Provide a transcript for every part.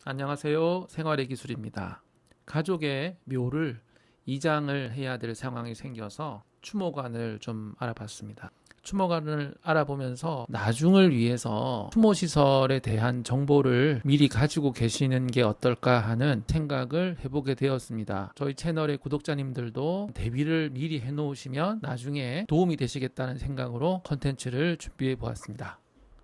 안녕하세요. 생활의 기술입니다. 가족의 묘를 이장을 해야 될 상황이 생겨서 추모관을 좀 알아봤습니다. 추모관을 알아보면서 나중을 위해서 추모시설에 대한 정보를 미리 가지고 계시는 게 어떨까 하는 생각을 해보게 되었습니다. 저희 채널의 구독자님들도 대비를 미리 해놓으시면 나중에 도움이 되시겠다는 생각으로 컨텐츠를 준비해 보았습니다.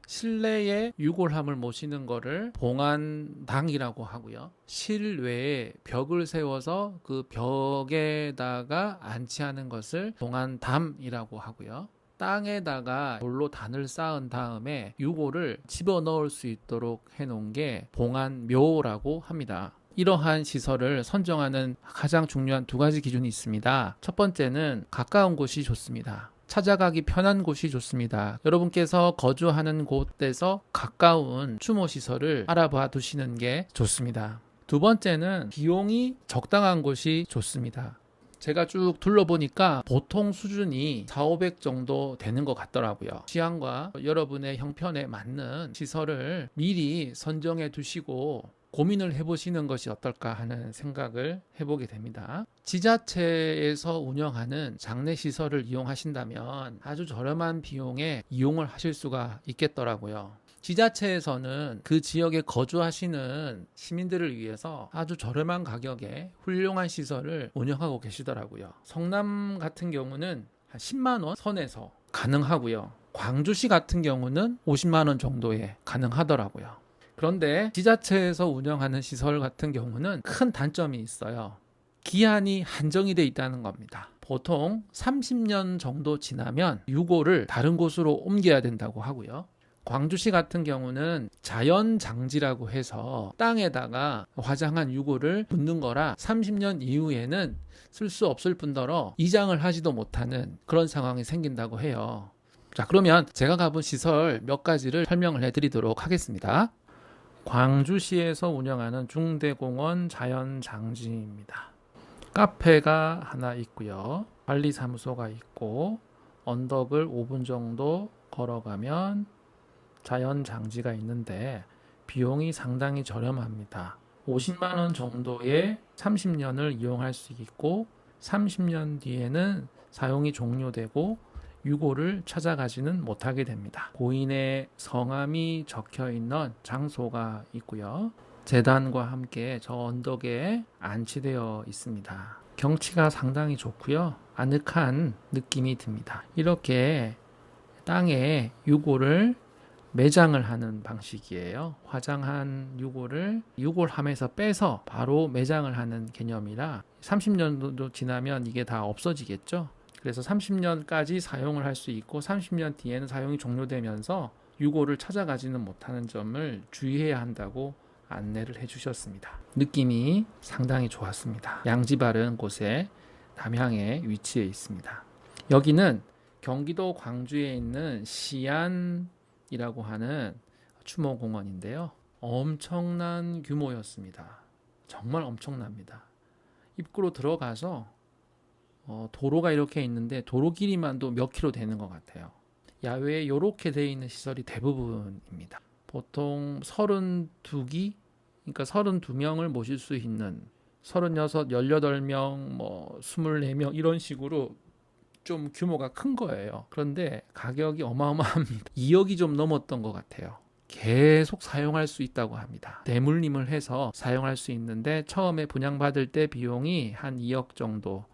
실내에 유골함을 모시는 거를 봉안당이라고 하고요. 실외에 벽을 세워서 그 벽에다가 안치하는 것을 봉안담이라고 하고요. 땅에다가 돌로 단을 쌓은 다음에 유골을 집어넣을 수 있도록 해놓은 게 봉안묘라고 합니다. 이러한 시설을 선정하는 가장 중요한 두 가지 기준이 있습니다. 첫 번째는 가까운 곳이 좋습니다. 찾아가기 편한 곳이 좋습니다. 여러분께서 거주하는 곳에서 가까운 추모시설을 알아봐 두시는 게 좋습니다. 두 번째는 비용이 적당한 곳이 좋습니다. 제가 쭉 둘러보니까 보통 수준이 4,500 정도 되는 것 같더라고요. 취향과 여러분의 형편에 맞는 시설을 미리 선정해 두시고 고민을 해보시는 것이 어떨까 하는 생각을 해보게 됩니다. 지자체에서 운영하는 장례시설을 이용하신다면 아주 저렴한 비용에 이용을 하실 수가 있겠더라고요. 지자체에서는 그 지역에 거주하시는 시민들을 위해서 아주 저렴한 가격에 훌륭한 시설을 운영하고 계시더라고요. 성남 같은 경우는 한 10만 원 선에서 가능하고요. 광주시 같은 경우는 50만 원 정도에 가능하더라고요. 그런데 지자체에서 운영하는 시설 같은 경우는 큰 단점이 있어요. 기한이 한정이 돼 있다는 겁니다. 보통 30년 정도 지나면 유골을 다른 곳으로 옮겨야 된다고 하고요. 광주시 같은 경우는 자연장지라고 해서 땅에다가 화장한 유골을 묻는 거라 30년 이후에는 쓸 수 없을 뿐더러 이장을 하지도 못하는 그런 상황이 생긴다고 해요. 자, 그러면 제가 가본 시설 몇 가지를 설명을 해드리도록 하겠습니다. 광주시에서 운영하는 중대공원 자연장지입니다. 카페가 하나 있고요. 관리사무소가 있고 언덕을 5분 정도 걸어가면 자연장지가 있는데 비용이 상당히 저렴합니다. 50만 원 정도에 30년을 이용할 수 있고 30년 뒤에는 사용이 종료되고 유골을 찾아가지는 못하게 됩니다. 고인의 성함이 적혀 있는 장소가 있고요. 재단과 함께 저 언덕에 안치되어 있습니다. 경치가 상당히 좋고요. 아늑한 느낌이 듭니다. 이렇게 땅에 유골을 매장을 하는 방식이에요. 화장한 유골을 유골함에서 빼서 바로 매장을 하는 개념이라 30년도 지나면 이게 다 없어지겠죠. 그래서 30년까지 사용을 할 수 있고 30년 뒤에는 사용이 종료되면서 유골을 찾아가지는 못하는 점을 주의해야 한다고 안내를 해주셨습니다. 느낌이 상당히 좋았습니다. 양지 바른 곳에 남향에 위치해 있습니다. 여기는 경기도 광주에 있는 시안이라고 하는 추모공원인데요. 엄청난 규모였습니다. 정말 엄청납니다. 입구로 들어가서 도로가 이렇게 있는데 도로 길이만도 몇 킬로 되는 것 같아요. 야외에 이렇게 되어 있는 시설이 대부분입니다. 보통 32기, 그러니까 32명을 모실 수 있는 36, 18명, 24명 이런 식으로 좀 규모가 큰 거예요. 그런데 가격이 어마어마합니다. 2억이 좀 넘었던 것 같아요. 계속 사용할 수 있다고 합니다. 대물림을 해서 사용할 수 있는데 처음에 분양받을 때 비용이 한 2억 정도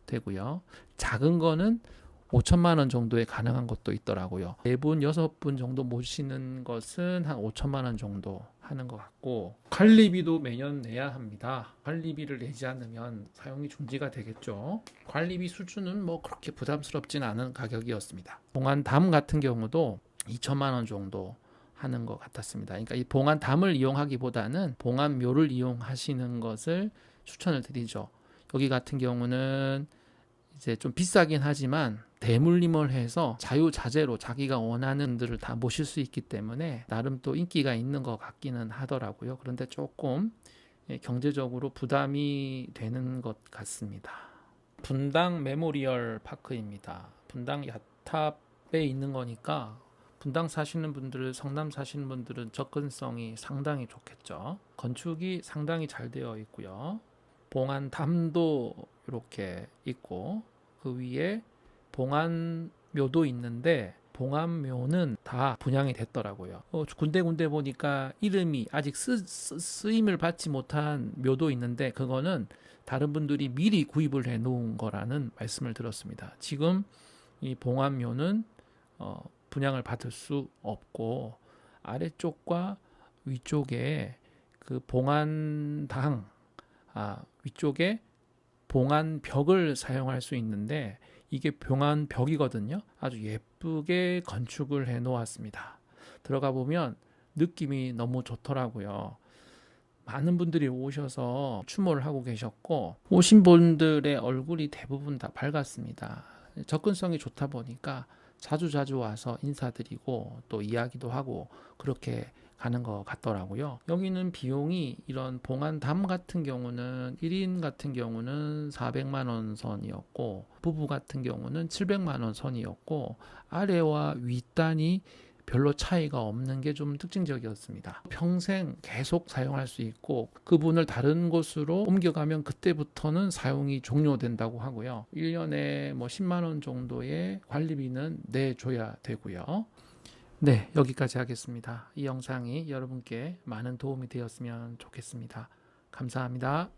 되고요. 작은 거는 5천만 원 정도에 가능한 것도 있더라고요. 4분, 6분 정도 모시는 것은 한 5천만 원 정도 하는 것 같고 관리비도 매년 내야 합니다. 관리비를 내지 않으면 사용이 중지가 되겠죠. 관리비 수준은 그렇게 부담스럽진 않은 가격이었습니다. 봉안담 같은 경우도 2천만 원 정도 하는 것 같았습니다. 그러니까 이 봉안담을 이용하기보다는 봉안묘를 이용하시는 것을 추천을 드리죠. 여기 같은 경우는 이제 좀 비싸긴 하지만 대물림을 해서 자유자재로 자기가 원하는 분들을 다 모실 수 있기 때문에 나름 또 인기가 있는 것 같기는 하더라고요. 그런데 조금 경제적으로 부담이 되는 것 같습니다. 분당 메모리얼 파크입니다. 분당 야탑에 있는 거니까 분당 사시는 분들, 성남 사시는 분들은 접근성이 상당히 좋겠죠. 건축이 상당히 잘 되어 있고요. 봉안담도 이렇게 있고 그 위에 봉안묘도 있는데 봉안묘는 다 분양이 됐더라고요. 군데군데 보니까 이름이 아직 쓰임을 받지 못한 묘도 있는데 그거는 다른 분들이 미리 구입을 해 놓은 거라는 말씀을 들었습니다. 지금 이 봉안묘는 분양을 받을 수 없고 아래쪽과 위쪽에 그 봉안당 위쪽에 봉안벽을 사용할 수 있는데 이게 봉안벽이거든요. 아주 예쁘게 건축을 해 놓았습니다. 들어가 보면 느낌이 너무 좋더라고요. 많은 분들이 오셔서 추모를 하고 계셨고 오신 분들의 얼굴이 대부분 다 밝았습니다. 접근성이 좋다 보니까 자주자주 와서 인사드리고 또 이야기도 하고 그렇게 가는 것 같더라고요. 여기는 비용이 이런 봉안담 같은 경우는 1인 같은 경우는 400만 원 선이었고 부부 같은 경우는 700만 원 선이었고 아래와 윗단이 별로 차이가 없는 게 좀 특징적이었습니다. 평생 계속 사용할 수 있고 그분을 다른 곳으로 옮겨가면 그때부터는 사용이 종료된다고 하고요. 1년에 뭐 10만 원 정도의 관리비는 내줘야 되고요. 네, 여기까지 하겠습니다. 이 영상이 여러분께 많은 도움이 되었으면 좋겠습니다. 감사합니다.